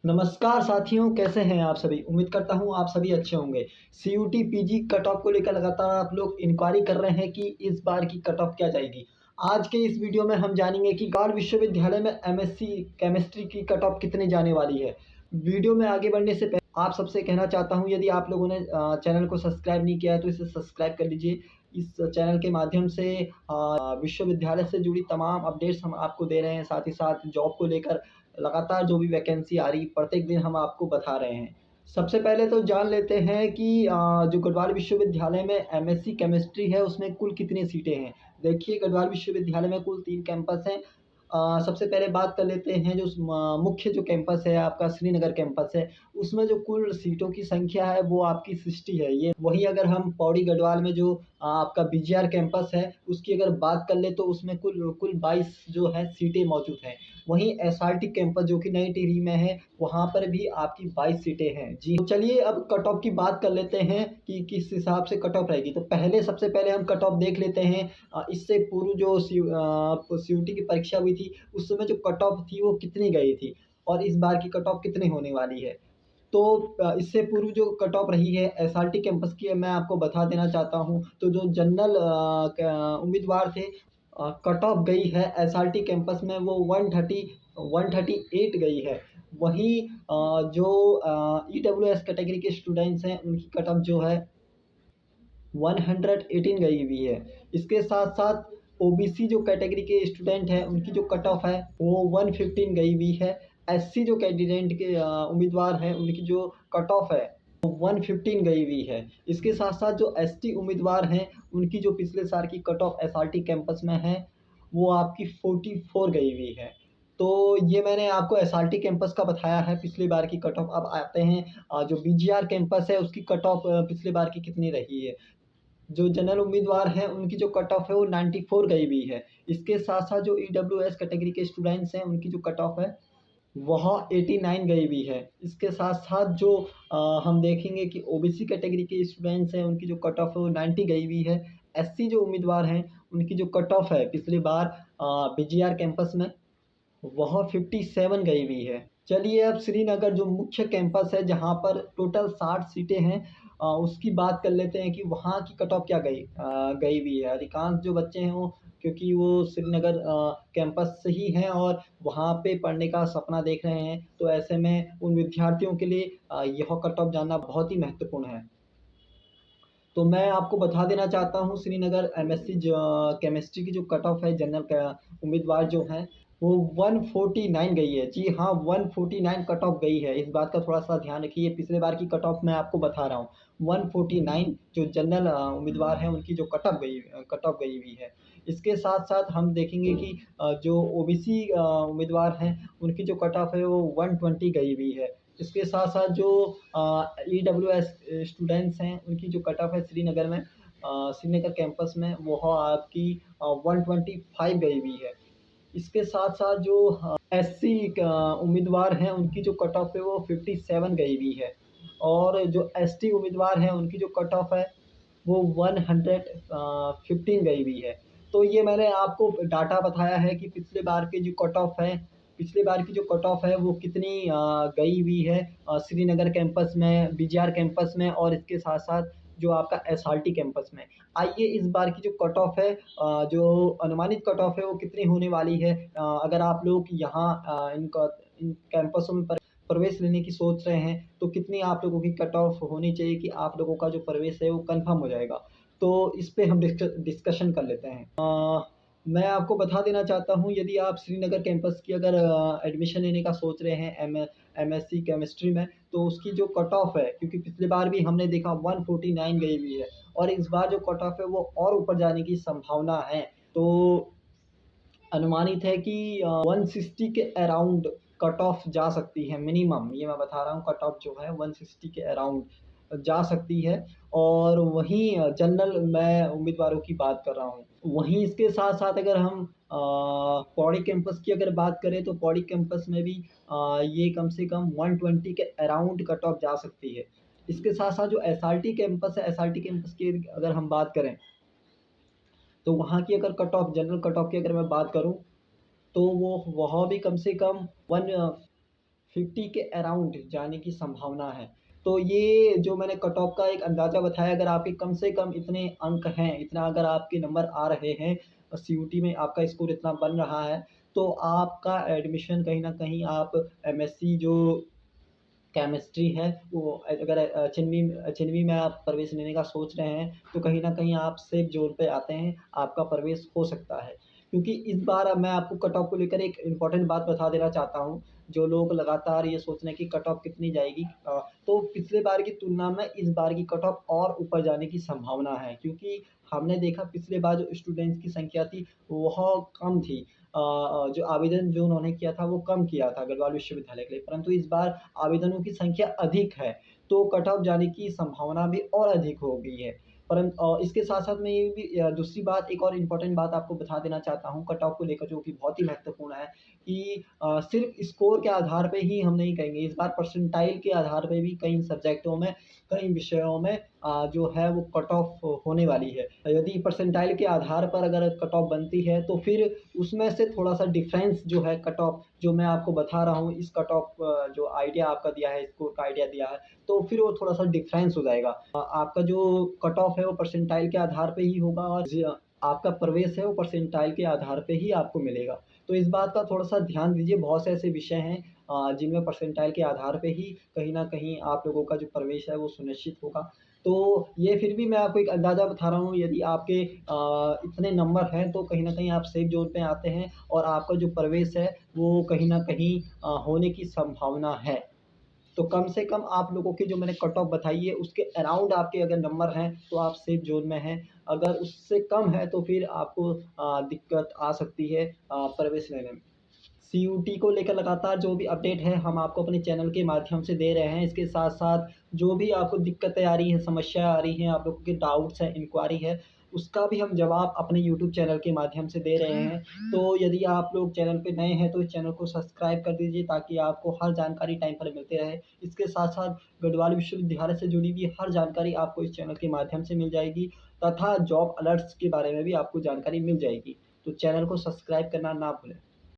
नमस्कार साथियों, कैसे हैं आप सभी? उम्मीद करता हूँ आप सभी अच्छे होंगे। सीयूटी पीजी कट ऑफ को लेकर लगातार आप लोग इंक्वायरी कर रहे हैं कि इस बार की कट ऑफ क्या जाएगी। आज के इस वीडियो में हम जानेंगे कि गौड़ विश्वविद्यालय में एमएससी केमिस्ट्री की कट ऑफ कितने जाने वाली है। वीडियो में आगे बढ़ने से पहले आप सबसे कहना चाहता हूँ, यदि आप लोगों ने चैनल को सब्सक्राइब नहीं किया है तो इसे सब्सक्राइब कर लीजिए। इस चैनल के माध्यम से विश्वविद्यालय से जुड़ी तमाम अपडेट्स हम आपको दे रहे हैं। साथ ही साथ जॉब को लेकर लगातार जो भी वैकेंसी आ रही प्रत्येक दिन हम आपको बता रहे हैं। सबसे पहले तो जान लेते हैं कि जो गढ़वाल विश्वविद्यालय में एमएससी केमिस्ट्री है उसमें कुल कितनी सीटें हैं। देखिए, गढ़वाल विश्वविद्यालय में कुल 3 कैंपस हैं। सबसे पहले बात कर लेते हैं जो मुख्य जो कैंपस है आपका श्रीनगर कैंपस है, उसमें जो कुल सीटों की संख्या है वो आपकी 60 है। ये वहीं अगर हम पौड़ी गढ़वाल में जो आपका बीजीआर कैंपस है उसकी अगर बात कर ले तो उसमें कुल कुल 22 जो है सीटें मौजूद हैं। वहीं एसआरटी कैंपस जो कि नई टिहरी में है, वहाँ पर भी आपकी 22 सीटें हैं। जी, तो चलिए अब कट ऑफ की बात कर लेते हैं कि किस हिसाब से कट ऑफ रहेगी। तो सबसे पहले हम कट ऑफ देख लेते हैं। इससे पूर्व जो सीयूटी की परीक्षा हुई थी उस समय जो कट ऑफ थी वो कितनी गई थी और इस बार की कट ऑफ कितनी होने वाली है। तो इससे पूर्व जो कट ऑफ रही है एसआरटी कैंपस की, मैं आपको बता देना चाहता हूँ। तो जो जनरल उम्मीदवार थे, कट ऑफ गई है एसआरटी कैंपस में वो 138 गई है। वहीं जो ईडब्ल्यूएस कैटेगरी के स्टूडेंट्स हैं उनकी कट ऑफ जो है 118 गई हुई है। इसके साथ साथ ओबीसी जो कैटेगरी के स्टूडेंट हैं उनकी जो कट ऑफ है वो 115 गई हुई है। एससी जो कैंडिडेट के उम्मीदवार हैं उनकी जो कट ऑफ है वो 115 गई हुई है। इसके साथ साथ जो एसटी उम्मीदवार हैं उनकी जो पिछले साल की कट ऑफ एसआरटी कैंपस में है वो आपकी 44 गई हुई है। तो ये मैंने आपको एसआरटी कैंपस का बताया है पिछली बार की कट ऑफ। अब आते हैं जो बीजीआर कैंपस है उसकी कट ऑफ पिछली बार की कितनी रही है। जो जनरल उम्मीदवार हैं उनकी जो कट ऑफ है वो 94 गई हुई है। इसके साथ साथ जो ईडब्ल्यूएस कैटेगरी के स्टूडेंट्स हैं उनकी जो कट ऑफ है वह 89 गई हुई है। इसके साथ साथ जो हम देखेंगे कि ओबीसी कैटेगरी के स्टूडेंट्स हैं उनकी जो कट ऑफ है वो 90 गई हुई है। एससी जो उम्मीदवार हैं उनकी जो कट ऑफ है पिछली बार बीजीआर कैंपस में वह 57 गई हुई है। चलिए अब श्रीनगर जो मुख्य कैंपस है जहाँ पर टोटल 60 सीटें हैं, उसकी बात कर लेते हैं कि वहाँ की कट ऑफ क्या गई हुई है। अधिकांश जो बच्चे हैं वो, क्योंकि वो श्रीनगर कैंपस से ही हैं और वहाँ पे पढ़ने का सपना देख रहे हैं, तो ऐसे में उन विद्यार्थियों के लिए यह कट ऑफ जानना बहुत ही महत्वपूर्ण है। तो मैं आपको बता देना चाहता हूँ श्रीनगर एमएससी केमिस्ट्री की जो कट ऑफ है जनरल का उम्मीदवार जो हैं वो 149 गई है। जी हाँ, 149 कट ऑफ गई है। इस बात का थोड़ा सा ध्यान रखिए। पिछले बार की कट ऑफ मैं आपको बता रहा हूँ 149 जो जनरल उम्मीदवार हैं उनकी जो कट ऑफ गई हुई है। इसके साथ साथ हम देखेंगे कि जो ओबीसी उम्मीदवार हैं उनकी जो कट ऑफ है वो 120 गई हुई है। इसके साथ साथ जो ईडब्ल्यूएस स्टूडेंट्स हैं उनकी जो कट ऑफ है श्रीनगर में, श्रीनगर कैंपस में वो आपकी 125 गई हुई है। इसके साथ साथ जो एससी उम्मीदवार हैं उनकी जो कट ऑफ है वो 57 गई हुई है। और जो एसटी उम्मीदवार हैं उनकी जो कट ऑफ है वो 115 गई हुई है। तो ये मैंने आपको डाटा बताया है कि पिछले बार की जो कट ऑफ है वो कितनी गई हुई है श्रीनगर कैंपस में, बीजीआर कैंपस में और इसके साथ-साथ जो आपका एसआरटी कैंपस में। आइए इस बार की जो कट ऑफ है, जो अनुमानित कट ऑफ है वो कितनी होने वाली है। अगर आप लोग यहाँ इन कैंपसों में प्रवेश लेने की सोच रहे हैं तो कितनी आप लोगों की कट ऑफ होनी चाहिए कि आप लोगों का जो प्रवेश है वो कन्फर्म हो जाएगा। तो इस पे हम डिस्कशन कर लेते हैं। मैं आपको बता देना चाहता हूँ, यदि आप श्रीनगर कैंपस की अगर एडमिशन लेने का सोच रहे हैं एमएससी केमिस्ट्री में, तो उसकी जो कट ऑफ है, क्योंकि पिछली बार भी हमने देखा 149 गई हुई है और इस बार जो कट ऑफ है वो और ऊपर जाने की संभावना है। तो अनुमानित है कि 160 के अराउंड कट ऑफ जा सकती है मिनिमम। ये मैं बता रहा हूँ, कट ऑफ जो है 160 के अराउंड जा सकती है। और वहीं जनरल मैं उम्मीदवारों की बात कर रहा हूँ। वहीं इसके साथ-साथ अगर हम पौड़ी कैंपस की अगर बात करें तो पौड़ी कैंपस में भी ये कम से कम 120 के अराउंड कट ऑफ जा सकती है। इसके साथ-साथ जो एसआरटी कैंपस है, एसआरटी कैंपस की अगर हम बात करें तो वहाँ की अगर cut off, general cut off की अगर मैं बात करूँ तो वो वह भी कम से कम 1 50 के अराउंड जाने की संभावना है। तो ये जो मैंने कट ऑफ का एक अंदाज़ा बताया, अगर आपके कम से कम इतने अंक हैं, इतना अगर आपके नंबर आ रहे हैं, सीयूटी में आपका स्कोर इतना बन रहा है, तो आपका एडमिशन कहीं न कहीं आप एमएससी जो केमिस्ट्री है वो अगर अचिनवी में आप प्रवेश लेने का सोच रहे हैं, तो कहीं न कहीं आप सेफ ज़ोन पे आते हैं, आपका प्रवेश हो सकता है। क्योंकि इस बार अब मैं आपको कट ऑफ को लेकर एक इम्पोर्टेंट बात बता देना चाहता हूँ, जो लोग लगातार ये सोच रहे हैं कि कट ऑफ कितनी जाएगी, तो पिछले बार की तुलना में इस बार की कट ऑफ और ऊपर जाने की संभावना है। क्योंकि हमने देखा पिछले बार जो स्टूडेंट्स की संख्या थी, वह कम थी। जो आवेदन जो उन्होंने किया था, वो कम किया था गढ़वाल विश्वविद्यालय के लिए, परंतु इस बार आवेदनों की संख्या अधिक है, तो कट ऑफ जाने की संभावना भी और अधिक हो गई है। इसके साथ-साथ मैं ये भी दूसरी बात, एक और इम्पोर्टेंट बात आपको बता देना चाहता हूँ कट ऑफ को लेकर, जो कि बहुत ही महत्वपूर्ण है कि सिर्फ़ स्कोर के आधार पे ही हम नहीं कहेंगे, इस बार परसेंटाइल के आधार पे भी कई सब्जेक्टों में, कई विषयों में जो है वो कट ऑफ होने वाली है। यदि परसेंटाइल के आधार पर अगर कट ऑफ बनती है, तो फिर उसमें से थोड़ा-सा डिफ़रेंस जो है कट ऑफ जो मैं आपको बता रहा हूँ, इस कट ऑफ जो आइडिया आपका दिया है, स्कोर का आइडिया दिया है, तो फिर वो थोड़ा-सा डिफ़रेंस हो जाएगा। आपका जो कट ऑफ है वो परसेंटाइल के आधार पे ही होगा, और आपका प्रवेश है वो परसेंटाइल के आधार पे ही आपको मिलेगा। तो इस बात का थोड़ा-सा ध्यान दीजिए, बहुत से ऐसे विषय हैं जिनमें परसेंटाइल के आधार पे ही कहीं न कहीं आप लोगों का जो प्रवेश है वो सुनिश्चित होगा। तो ये फिर भी मैं आपको एक अंदाज़ा बता रहा हूँ, यदि आपके इतने नंबर हैं, तो कहीं न कहीं आप सेफ ज़ोन पे आते हैं, और आपका जो प्रवेश है वो कहीं न कहीं होने की संभावना है। तो कम से कम आप लोगों की जो मैंने कट ऑफ बताई है, उसके अराउंड आपके अगर नंबर हैं, तो आप सेफ ज़ोन में हैं। अगर उससे कम है, तो फिर आपको दिक्कत आ सकती है प्रवेश लेने में। सीयूटी को लेकर लगातार जो भी अपडेट है, हम आपको अपने चैनल के माध्यम से दे रहे हैं। इसके साथ-साथ जो भी आपको दिक्कतें आ रही हैं, समस्या आ रही हैं, आप लोगों के डाउट्स हैं, इंक्वायरी है, उसका भी हम जवाब अपने यूट्यूब चैनल के माध्यम से दे रहे हैं। तो यदि आप लोग चैनल पे नए हैं, तो इस चैनल को सब्सक्राइब कर दीजिए, ताकि आपको हर जानकारी टाइम पर मिलते रहे। इसके साथ-साथ गढ़वाल विश्वविद्यालय से जुड़ी हुई हर जानकारी आपको इस चैनल के माध्यम से मिल जाएगी, तथा जॉब अलर्ट्स के बारे में भी आपको जानकारी मिल जाएगी। तो चैनल को सब्सक्राइब करना ना भूलें।